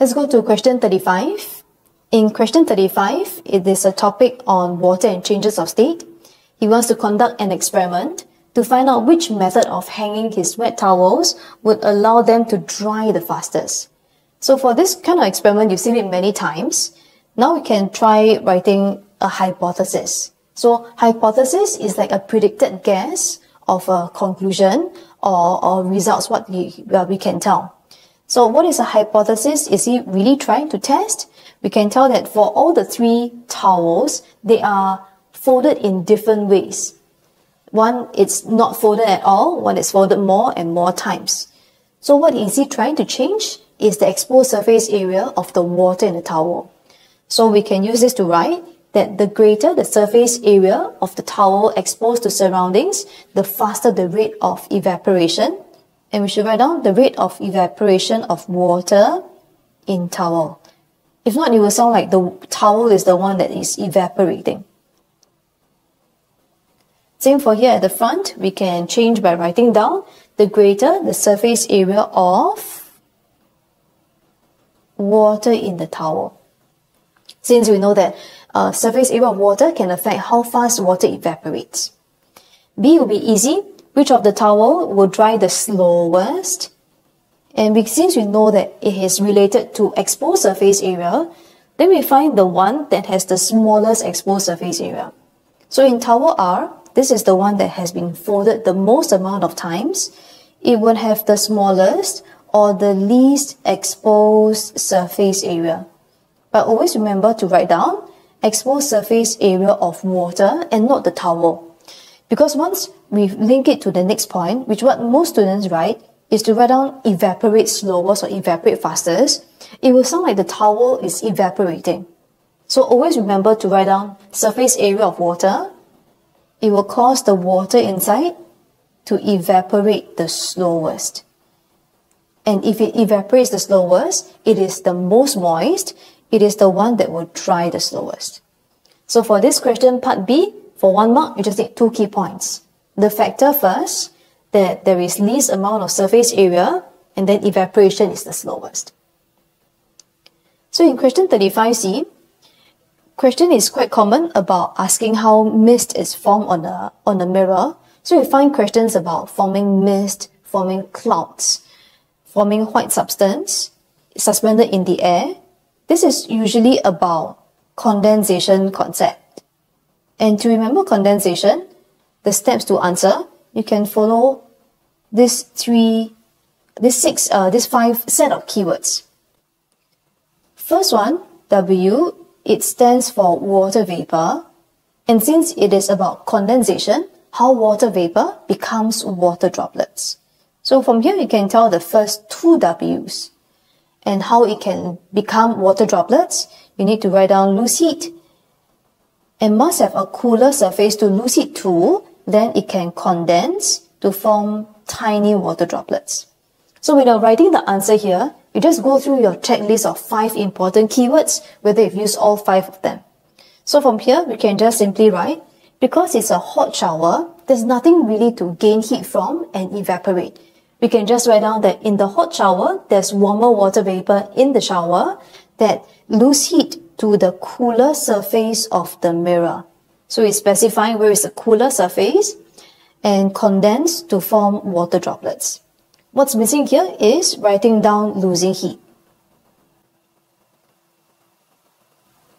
Let's go to question 35. In question 35, it is a topic on water and changes of state. He wants to conduct an experiment to find out which method of hanging his wet towels would allow them to dry the fastest. So for this kind of experiment, you've seen it many times. Now we can try writing a hypothesis. So hypothesis is like a predicted guess of a conclusion or results what we can tell. So what is a hypothesis? Is he really trying to test? We can tell that for all the three towels, they are folded in different ways. One, it's not folded at all. One is folded more and more times. So what is he trying to change is the exposed surface area of the water in the towel. So we can use this to write that the greater the surface area of the towel exposed to surroundings, the faster the rate of evaporation. And we should write down the rate of evaporation of water in towel. If not, it will sound like the towel is the one that is evaporating. Same for here at the front, we can change by writing down the greater the surface area of water in the towel. Since we know that surface area of water can affect how fast water evaporates. B will be easy. Which of the towel will dry the slowest? And since we know that it is related to exposed surface area, then we find the one that has the smallest exposed surface area. So in towel R, this is the one that has been folded the most amount of times. It would have the smallest or the least exposed surface area. But always remember to write down exposed surface area of water and not the towel. Because once we link it to the next point, which what most students write, is to write down evaporate slowest or evaporate fastest, it will sound like the towel is evaporating. So always remember to write down surface area of water. It will cause the water inside to evaporate the slowest. And if it evaporates the slowest, it is the most moist. It is the one that will dry the slowest. So for this question, part B, for 1 mark, you just need 2 key points. The factor first, that there is least amount of surface area, and then evaporation is the slowest. So in question 35C, question is quite common about asking how mist is formed on a mirror. So we find questions about forming mist, forming clouds, forming white substance suspended in the air. This is usually about condensation concept. And to remember condensation, the steps to answer, you can follow this 5 set of keywords. First one, W, it stands for water vapor. And since it is about condensation, how water vapor becomes water droplets. So from here, you can tell the first 2 W's. And how it can become water droplets, you need to write down loose heat. And must have a cooler surface to lose heat to, then it can condense to form tiny water droplets. So when you're writing the answer here, you just go through your checklist of 5 important keywords, whether you've used all 5 of them. So from here, we can just simply write, because it's a hot shower, there's nothing really to gain heat from and evaporate. We can just write down that in the hot shower, there's warmer water vapor in the shower that lose heat to the cooler surface of the mirror. So it's specifying where is the cooler surface and condense to form water droplets. What's missing here is writing down losing heat.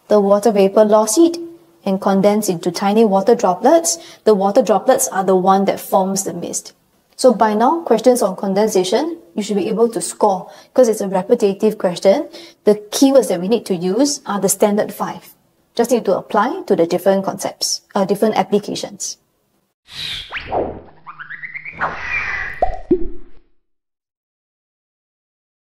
The water vapor lost heat and condense into tiny water droplets. The water droplets are the one that forms the mist. So by now, questions on condensation, you should be able to score because it's a repetitive question. The keywords that we need to use are the standard 5. Just need to apply to the different concepts, different applications.